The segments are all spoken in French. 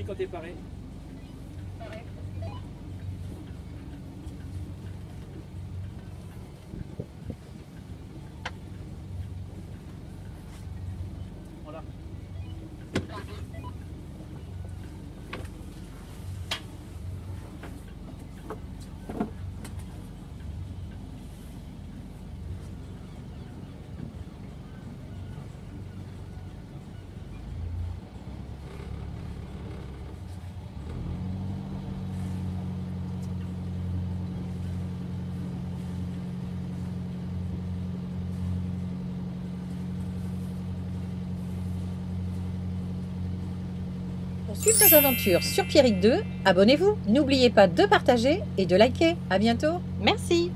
dis quand t'es paré. Voilà. Pour suivre nos aventures sur Pierrick 2, abonnez-vous. N'oubliez pas de partager et de liker. À bientôt. Merci.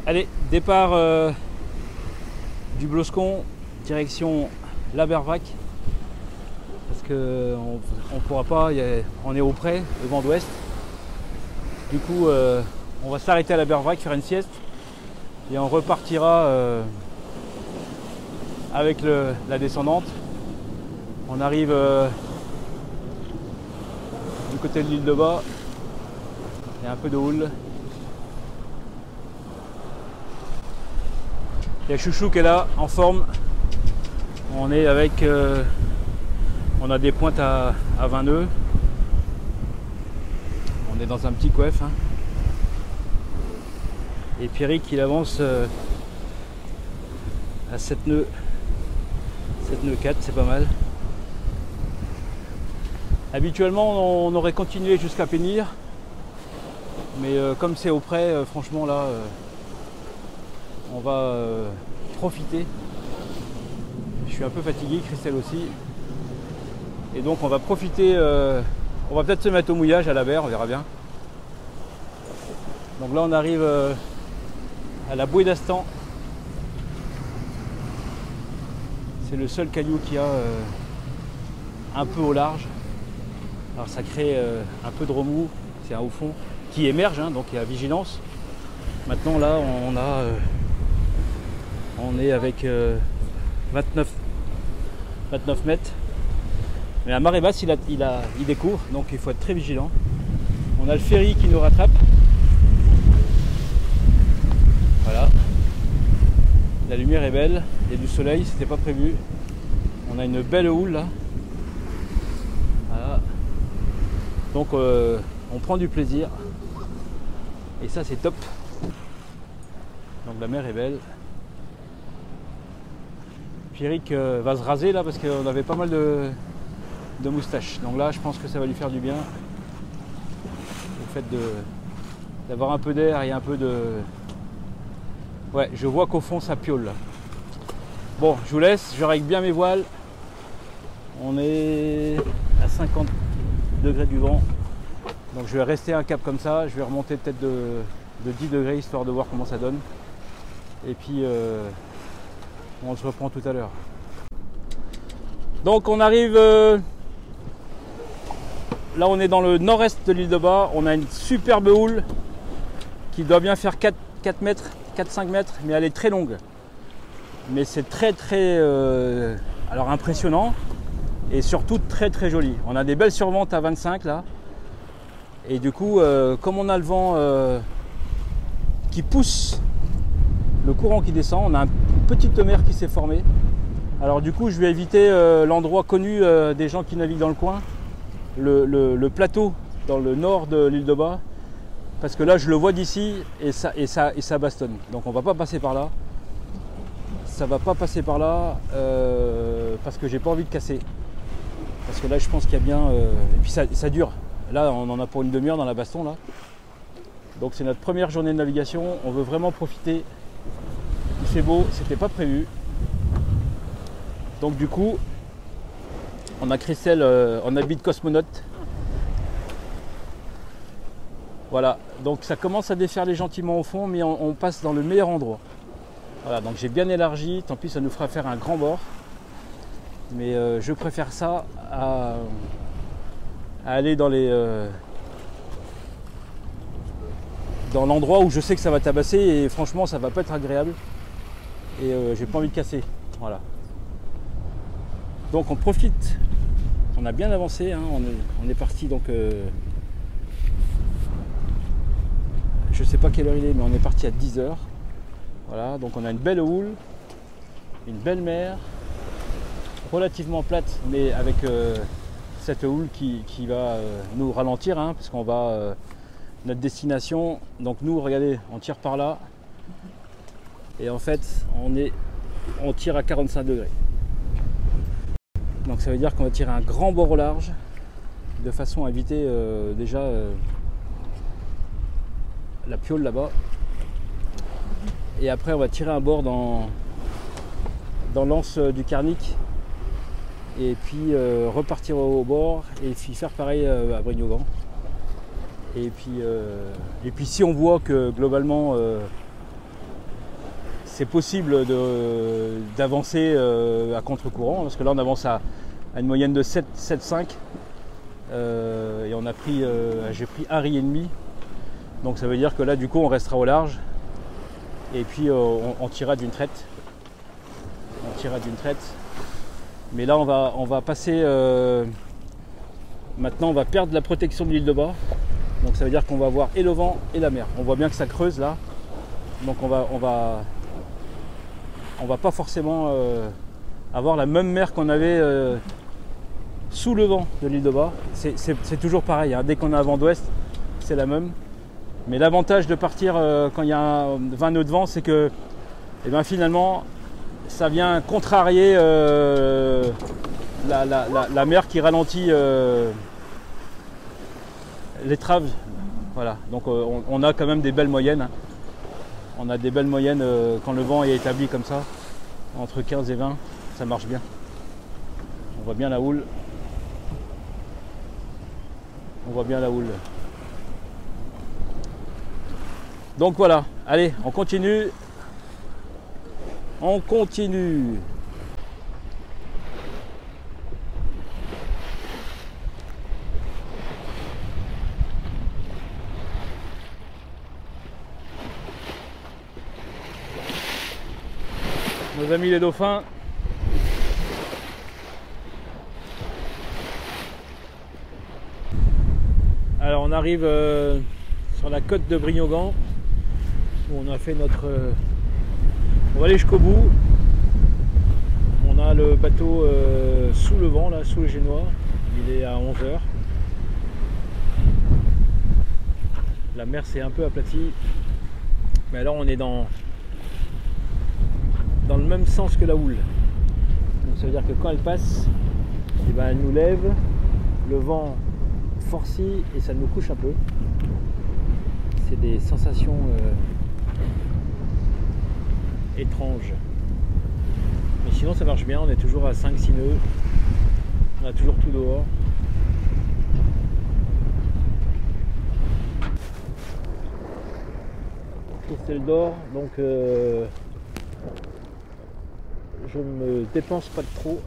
Allez, départ du Bloscon, direction la Bervrac. Parce que on pourra pas, on est au près, le vent d'ouest. Du coup, on va s'arrêter à la Bervrac, faire une sieste. Et on repartira avec la descendante. On arrive du côté de l'île de Bas. Il y a un peu de houle. Il y a Chouchou qui est là, en forme. On est avec... on a des pointes à 20 nœuds. On est dans un petit coef. Hein. Et Pierrick, il avance à 7 nœuds. 7 nœuds 4, c'est pas mal. Habituellement, on aurait continué jusqu'à Pénir. Mais comme c'est auprès, franchement, là, on va profiter. Je suis un peu fatigué, Christelle aussi. Et donc, on va profiter. On va peut-être se mettre au mouillage à la berre, on verra bien. Donc là, on arrive à la bouée d'Astan. C'est le seul caillou qu'il y a un peu au large. Alors ça crée un peu de remous, c'est un haut fond qui émerge, hein, donc il y a vigilance. Maintenant là, on est avec 29 mètres. Mais la marée basse, il découvre, donc il faut être très vigilant. On a le ferry qui nous rattrape. Voilà. La lumière est belle, il y a du soleil, c'était pas prévu. On a une belle houle là. Voilà. Donc on prend du plaisir. Et ça c'est top. Donc la mer est belle. Pierrick va se raser là parce qu'on avait pas mal de moustaches. Donc là je pense que ça va lui faire du bien. Le fait d'avoir un peu d'air et un peu de... Ouais, je vois qu'au fond ça piole là. Bon, je vous laisse, je règle bien mes voiles. On est à 50 degrés du vent. Donc je vais rester un cap comme ça. Je vais remonter peut-être de 10 degrés histoire de voir comment ça donne. Et puis on se reprend tout à l'heure. Donc on arrive... là on est dans le nord-est de l'île de Bas. On a une superbe houle qui doit bien faire 4 mètres. 4-5 mètres, mais elle est très longue. Mais c'est très alors impressionnant et surtout très très joli. On a des belles surventes à 25 là. Et du coup, comme on a le vent qui pousse le courant qui descend, on a une petite mer qui s'est formée. Alors du coup, je vais éviter l'endroit connu des gens qui naviguent dans le coin, le plateau dans le nord de l'île de Bas. Parce que là je le vois d'ici et ça bastonne. Donc on va pas passer par là. Ça va pas passer par là parce que j'ai pas envie de casser. Parce que là je pense qu'il y a bien... et puis ça dure. Là on en a pour une demi-heure dans la baston là. Donc c'est notre première journée de navigation. On veut vraiment profiter. Il fait beau, c'était pas prévu. Donc du coup on a Christelle en habit de cosmonaute. Voilà, donc ça commence à déferler gentiment au fond, mais on passe dans le meilleur endroit. Voilà, donc j'ai bien élargi, tant pis ça nous fera faire un grand bord. Mais je préfère ça à aller dans les dans l'endroit où je sais que ça va tabasser et franchement ça va pas être agréable et j'ai pas envie de casser. Voilà. Donc on profite, on a bien avancé, hein, on est parti donc je sais pas quelle heure il est mais on est parti à 10h. Voilà, donc on a une belle houle, une belle mer, relativement plate mais avec cette houle qui va nous ralentir hein, parce qu'on va notre destination, donc nous regardez on tire par là et en fait on tire à 45 degrés, donc ça veut dire qu'on va tirer un grand bord au large de façon à éviter déjà la piole là-bas, et après on va tirer un bord dans l'anse du Carnic et puis repartir au bord et puis faire pareil à Brignogan. Et puis si on voit que globalement c'est possible d'avancer à contre-courant, parce que là on avance à une moyenne de 7,5 et on a pris, j'ai pris un riz et demi, donc ça veut dire que là du coup on restera au large et puis on tirera d'une traite. Mais là on va passer, maintenant on va perdre la protection de l'île de Bas. Donc ça veut dire qu'on va voir et le vent et la mer. On voit bien que ça creuse là. Donc on va pas forcément avoir la même mer qu'on avait sous le vent de l'île de Bas. C'est toujours pareil, hein. Dès qu'on a un vent d'ouest, c'est la même. Mais l'avantage de partir quand il y a 20 nœuds de vent, c'est que finalement ça vient contrarier la mer qui ralentit l'étrave. Voilà, donc on a quand même des belles moyennes, hein. On a des belles moyennes quand le vent est établi comme ça, entre 15 et 20, ça marche bien. On voit bien la houle. Donc voilà, allez, on continue. Nos amis les dauphins. Alors on arrive sur la côte de Brignogan où on a fait notre... on va aller jusqu'au bout. On a le bateau sous le vent, là, sous le génois. Il est à 11h. La mer s'est un peu aplatie. Mais alors on est dans le même sens que la houle. Donc ça veut dire que quand elle passe, eh ben, elle nous lève, le vent forcit et ça nous couche un peu. C'est des sensations étranges. Mais sinon ça marche bien, on est toujours à 5-6 nœuds. On a toujours tout dehors. Christelle d'or, donc je me dépense pas de trop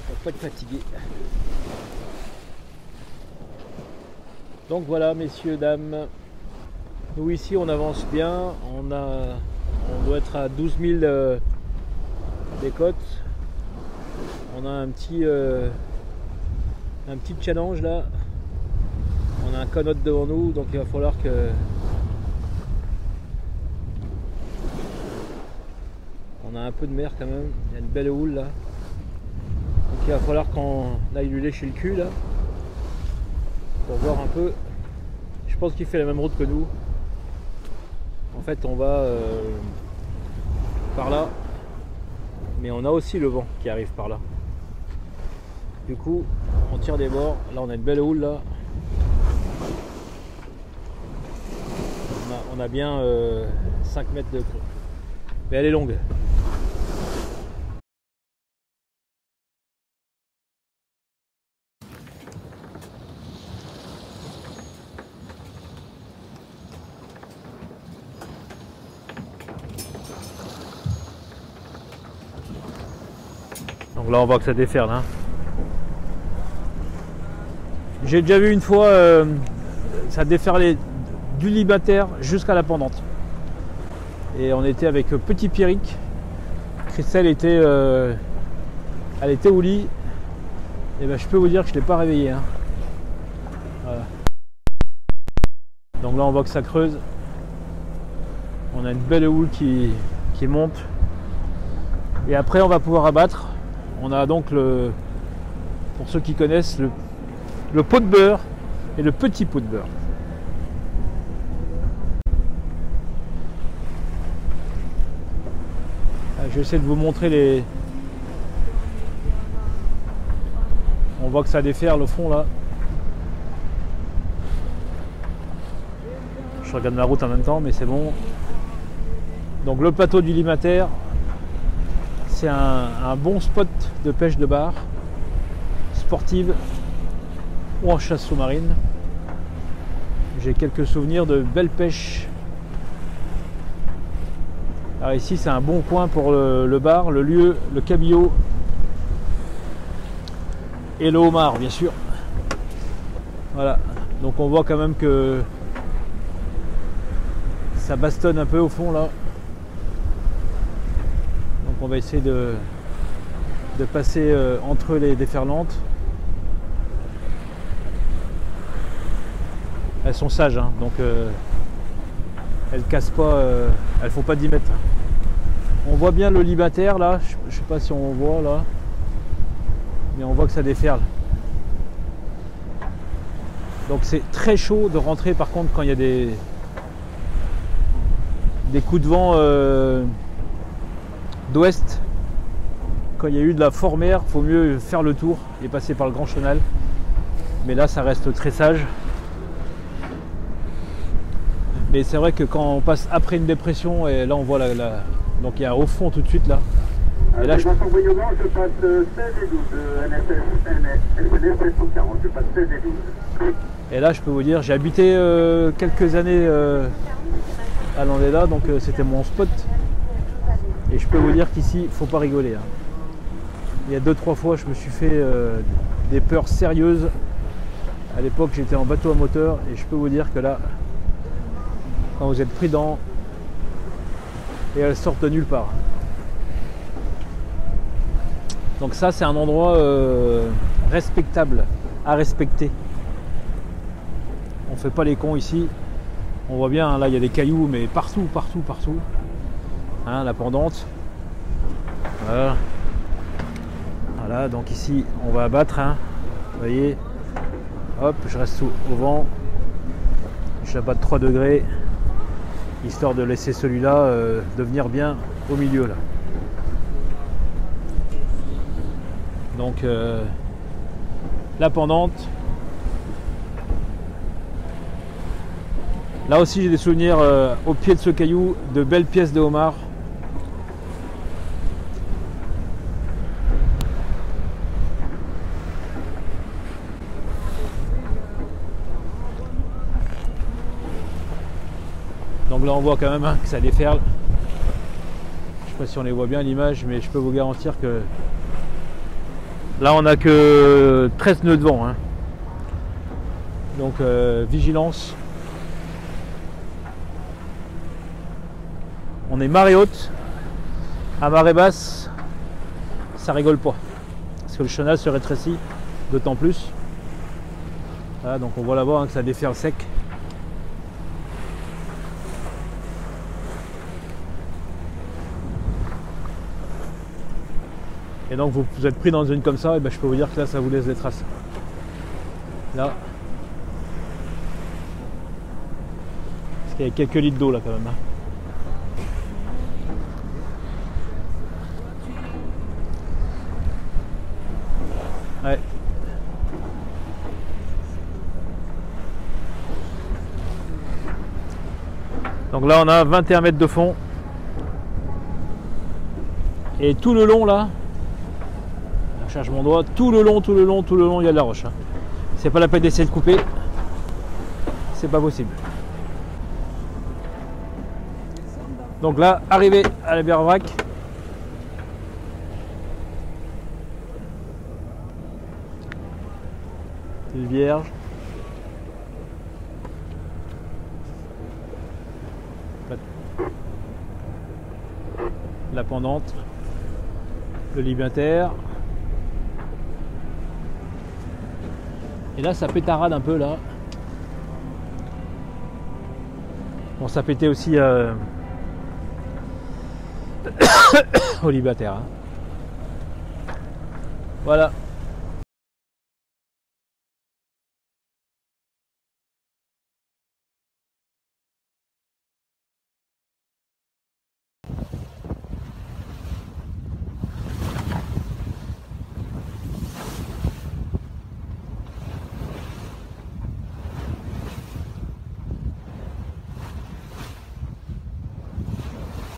pour pas être fatigué. Donc voilà, messieurs, dames, nous ici on avance bien, on doit être à 12 000 des côtes. On a un petit challenge là. On a un canot devant nous, donc il va falloir que on a un peu de mer quand même. Il y a une belle houle là, donc il va falloir qu'on aille lui lécher le cul là pour voir un peu. Je pense qu'il fait la même route que nous. En fait on va par là, mais on a aussi le vent qui arrive par là. Du coup on tire des bords. Là on a une belle houle là. On a bien 5 mètres de creux, mais elle est longue. Donc là on voit que ça déferle, hein. J'ai déjà vu une fois ça déferler du Limater jusqu'à la pendante. Et on était avec petit Pierrick. Christelle était, elle était au lit. Et ben, je peux vous dire que je ne l'ai pas réveillée. Hein. Voilà. Donc là on voit que ça creuse. On a une belle houle qui monte. Et après on va pouvoir abattre. On a donc pour ceux qui connaissent, le pot de beurre et le petit pot de beurre. Je vais essayer de vous montrer on voit que ça déferle au fond là. Je regarde la route en même temps, mais c'est bon. Donc le plateau du Limater, c'est un bon spot de pêche de bar, sportive ou en chasse sous-marine. J'ai quelques souvenirs de belles pêches. Alors ici c'est un bon coin pour le bar, le lieu, le cabillaud et le homard bien sûr. Voilà, donc on voit quand même que ça bastonne un peu au fond là. Donc on va essayer de passer entre les déferlantes. Elles sont sages, hein, donc elles cassent pas, elles font pas 10 mètres. On voit bien le Limater là, je sais pas si on voit là, mais on voit que ça déferle. Donc c'est très chaud de rentrer par contre quand il y a des coups de vent d'ouest. Quand il y a eu de la fort mer, il faut mieux faire le tour et passer par le Grand Chenal. Mais là ça reste très sage. Mais c'est vrai que quand on passe après une dépression, et là on voit donc il y a au fond tout de suite là. Et là je passe 16 et 12, SNS 740, je passe 16 et 12. Et là je peux vous dire, j'ai habité quelques années à Landella, donc c'était mon spot. Et je peux vous dire qu'ici, il ne faut pas rigoler. Hein. Il y a 2-3 fois, je me suis fait des peurs sérieuses. À l'époque, j'étais en bateau à moteur et je peux vous dire que là, quand vous êtes pris dedans, et elles sortent de nulle part. Donc ça, c'est un endroit respectable, à respecter. On ne fait pas les cons ici. On voit bien, là, il y a des cailloux, mais partout, partout, partout. Hein, la pendante. Voilà. Voilà, donc ici, on va abattre. Hein. Vous voyez. Hop, je reste au vent. Je l'abatte 3 degrés. Histoire de laisser celui-là devenir bien au milieu là. Donc la pendante. Là aussi j'ai des souvenirs au pied de ce caillou de belles pièces de homard. Donc là on voit quand même hein, que ça déferle. Je sais pas si on les voit bien à l'image, mais je peux vous garantir que là on n'a que 13 nœuds de vent. Hein. Donc vigilance. On est marée haute. À marée basse, ça rigole pas. Parce que le chenal se rétrécit d'autant plus. Voilà, donc on voit là-bas hein, que ça déferle sec. Et donc vous êtes pris dans une comme ça, et ben je peux vous dire que là ça vous laisse des traces. Là. Parce qu'il y a quelques litres d'eau là quand même. Hein. Ouais. Donc là on a 21 mètres de fond. Et tout le long là, je cherche mon doigt, tout le long, il y a de la roche. Hein. C'est pas la peine d'essayer de couper. C'est pas possible. Donc là, arrivé à la Bervrac. Une vierge. la pendante, le libinter. Et là ça pétarade un peu là. Bon, ça pétait aussi au libinter. Hein. Voilà.